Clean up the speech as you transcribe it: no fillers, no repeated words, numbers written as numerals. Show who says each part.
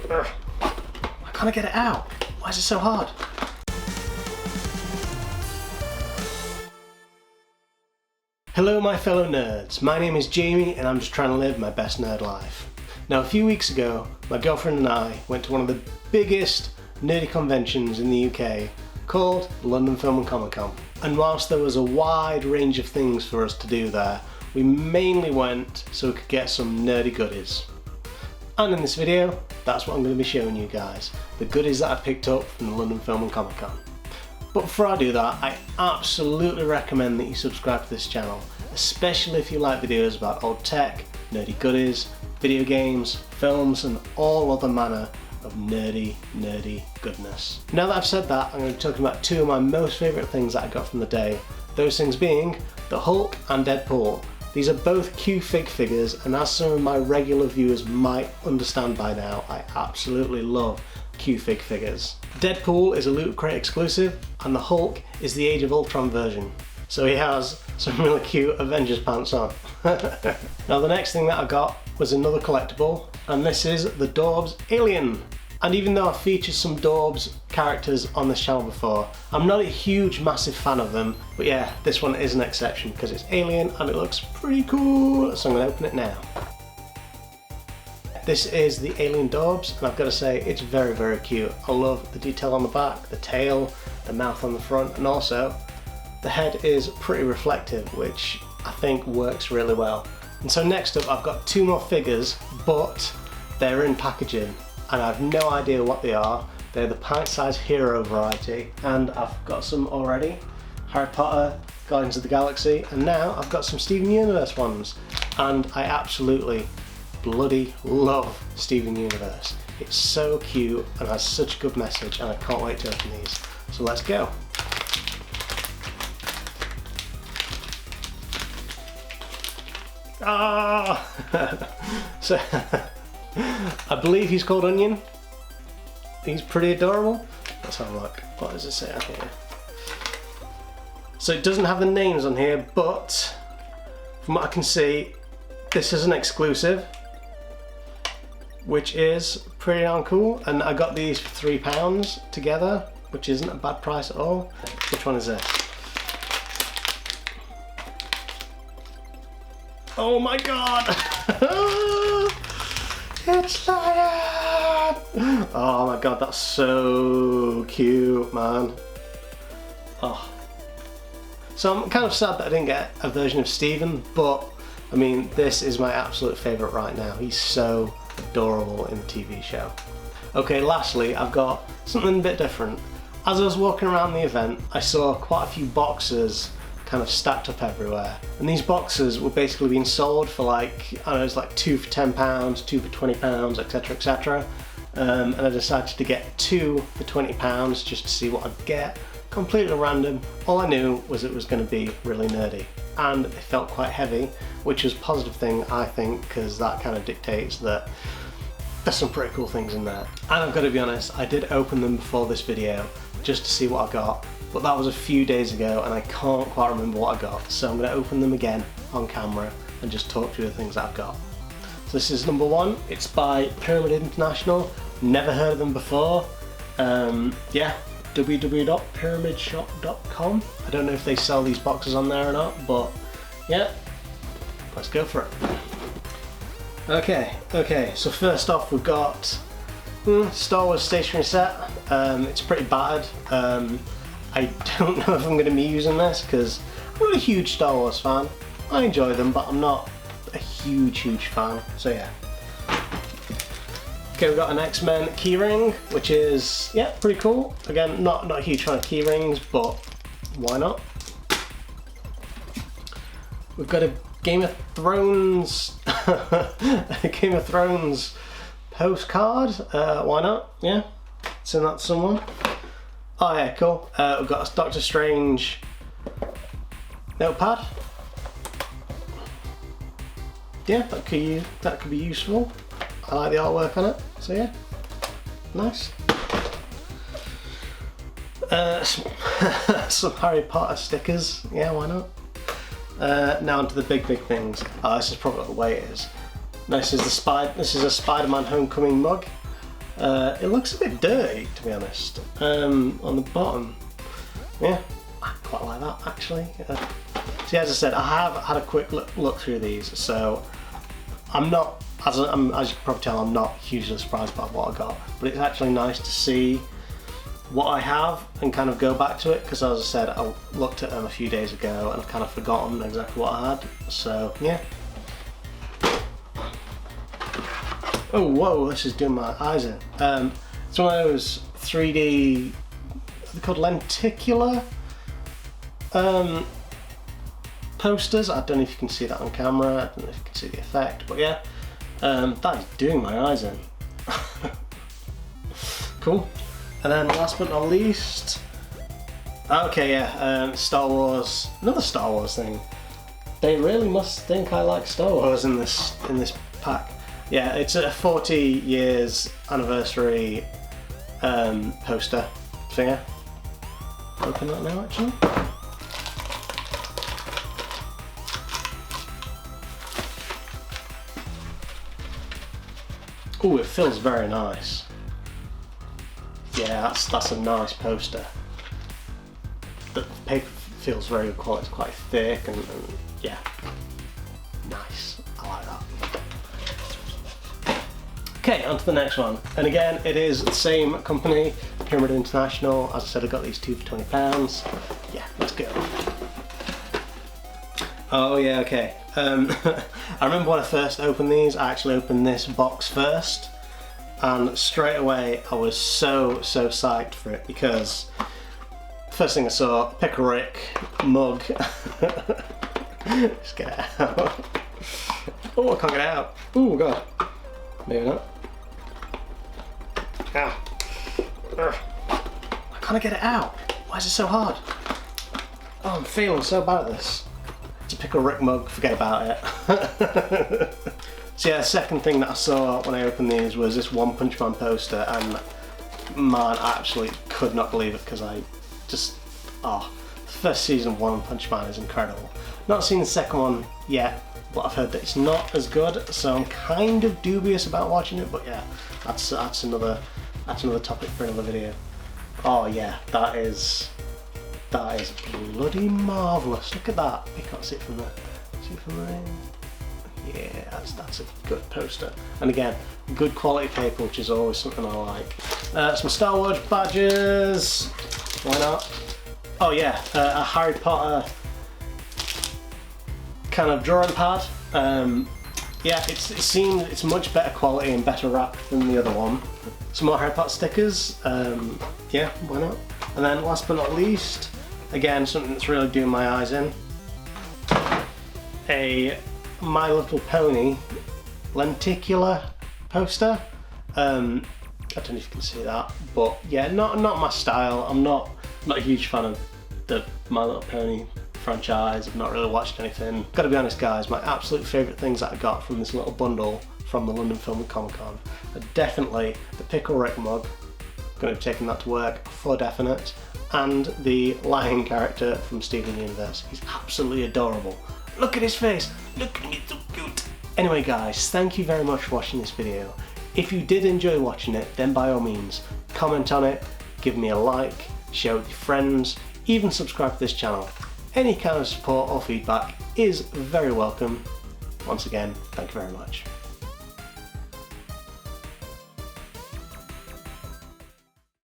Speaker 1: Ugh. Why can't I get it out? Why is it so hard? Hello my fellow nerds, my name is Jamie and I'm just trying to live my best nerd life. Now a few weeks ago, my girlfriend and I went to one of the biggest nerdy conventions in the UK called London Film and Comic Con. And whilst there was a wide range of things for us to do there, we mainly went so we could get some nerdy goodies. And in this video, that's what I'm going to be showing you guys, the goodies that I picked up from the London Film and Comic Con. But before I do that, I absolutely recommend that you subscribe to this channel, especially if you like videos about old tech, nerdy goodies, video games, films and all other manner of nerdy goodness. Now that I've said that, I'm going to be talking about two of my most favourite things that I got from the day, those things being the Hulk and Deadpool. These are both QFIG figures, and as some of my regular viewers might understand by now, I absolutely love QFIG figures. Deadpool is a Loot Crate exclusive, and the Hulk is the Age of Ultron version. So he has some really cute Avengers pants on. Now the next thing that I got was another collectible, and this is the Dorbz Alien. And even though I've featured some Dorbz characters on this channel before, I'm not a huge massive fan of them, but yeah, this one is an exception because it's Alien and it looks pretty cool, so I'm going to open it now. This is the Alien Dorbz, and I've got to say it's very cute. I love the detail on the back, the tail, the mouth on the front, and also the head is pretty reflective, which I think works really well. And so next up I've got two more figures, but they're in packaging and I have no idea what they are. They're the pint-sized hero variety, and I've got some already. Harry Potter, Guardians of the Galaxy, and now I've got some Steven Universe ones, and I absolutely bloody love Steven Universe. It's so cute and has such a good message, and I can't wait to open these. So let's go. So I believe he's called Onion. He's pretty adorable. Let's have a look. What does it say on here? So it doesn't have the names on here, but from what I can see, this is an exclusive, which is pretty darn cool. And I got these for £3 together, which isn't a bad price at all. Which one is this? Oh my god! It's Lion! Oh my god, that's so cute, man. Oh. So I'm kind of sad that I didn't get a version of Steven, but I mean, this is my absolute favourite right now. He's so adorable in the TV show. Okay, lastly, I've got something a bit different. As I was walking around the event, I saw quite a few boxes kind of stacked up everywhere, and these boxes were basically being sold for like, I don't know, it's like 2 for £10, 2 for £20, etc. And I decided to get 2 for £20 just to see what I'd get. Completely random. All I knew was it was going to be really nerdy, and it felt quite heavy, which was a positive thing I think, because that kind of dictates that there's some pretty cool things in there. And I've got to be honest, I did open them before this video just to see what I got, but that was a few days ago and I can't quite remember what I got, so I'm going to open them again on camera and just talk through the things that I've got. So this is number one. It's by Pyramid International. Never heard of them before. Yeah, www.pyramidshop.com. I don't know if they sell these boxes on there or not, but yeah, let's go for it. Okay, so first off we've got Star Wars stationery set. It's pretty battered. I don't know if I'm going to be using this because I'm not a huge Star Wars fan. I enjoy them, but I'm not a huge fan, so yeah. Okay, we've got an X-Men keyring, which is, yeah, pretty cool. Again, not a huge fan of keyrings, but why not? We've got a Game of Thrones postcard. Why not? Yeah, send that to someone. Oh yeah, cool. We've got a Doctor Strange notepad. Yeah, that could be useful. I like the artwork on it, so yeah, nice. Some Harry Potter stickers, yeah, why not? Now onto the big things. Oh, this is probably the way it is. This is a Spider-Man Homecoming mug. It looks a bit dirty, to be honest, on the bottom. Yeah, I quite like that actually. See, as I said, I have had a quick look through these, so I'm not, as you can probably tell, I'm not hugely surprised by what I got, but it's actually nice to see what I have and kind of go back to it, because as I said, I looked at them a few days ago and I've kind of forgotten exactly what I had, so yeah. Oh whoa, this is doing my eyes in. It's one of those 3D, they're called lenticular posters. I don't know if you can see that on camera, I don't know if you can see the effect, but yeah, that is doing my eyes in. Cool. And then last but not least, okay, yeah, Star Wars, another Star Wars thing. They really must think I like Star Wars in this pack. Yeah, it's a 40 years anniversary poster figure. Open that now, actually. Oh, it feels very nice. Yeah, that's a nice poster. The paper feels very good quality, it's quite thick and yeah, nice. I like that. Okay, on to the next one. And again, it is the same company, Pyramid International. As I said, I got these two for £20. Yeah, let's go. Oh yeah, okay. I remember when I first opened these, I actually opened this box first, and straight away I was so psyched for it, because first thing I saw, Pickle Rick mug. Just get it out. Oh, I can't get it out. Oh god. Maybe not. Ow. I can't get it out. Why is it so hard? Oh, I'm feeling so bad at this. It's a Pickle Rick mug, forget about it. So yeah, the second thing that I saw when I opened these was this One Punch Man poster, and man, I actually could not believe it, because I just, the first season of One Punch Man is incredible. Not seen the second one yet, but I've heard that it's not as good, so I'm kind of dubious about watching it, but yeah, that's another topic for another video. Oh yeah, that is bloody marvellous. Look at that. You can't see it from there. See it from there? Yeah, that's a good poster. And again, good quality paper, which is always something I like. Some Star Wars badges. Why not? Oh yeah, a Harry Potter kind of drawing pad. Yeah, it's much better quality and better wrapped than the other one. Some more Harry Potter stickers. Yeah, why not? And then last but not least, again, something that's really doing my eyes in. A My Little Pony lenticular poster. I don't know if you can see that, but yeah, not my style. I'm not a huge fan of the My Little Pony franchise. I've not really watched anything. Gotta be honest guys, my absolute favourite things that I got from this little bundle from the London Film and Comic Con are definitely the Pickle Rick mug, going to be taking that to work for definite, and the lion character from Steven Universe. He's absolutely adorable. Look at his face, look at him, he's so cute. Anyway guys, thank you very much for watching this video. If you did enjoy watching it, then by all means, comment on it, give me a like, share with your friends, even subscribe to this channel. Any kind of support or feedback is very welcome. Once again, thank you very much.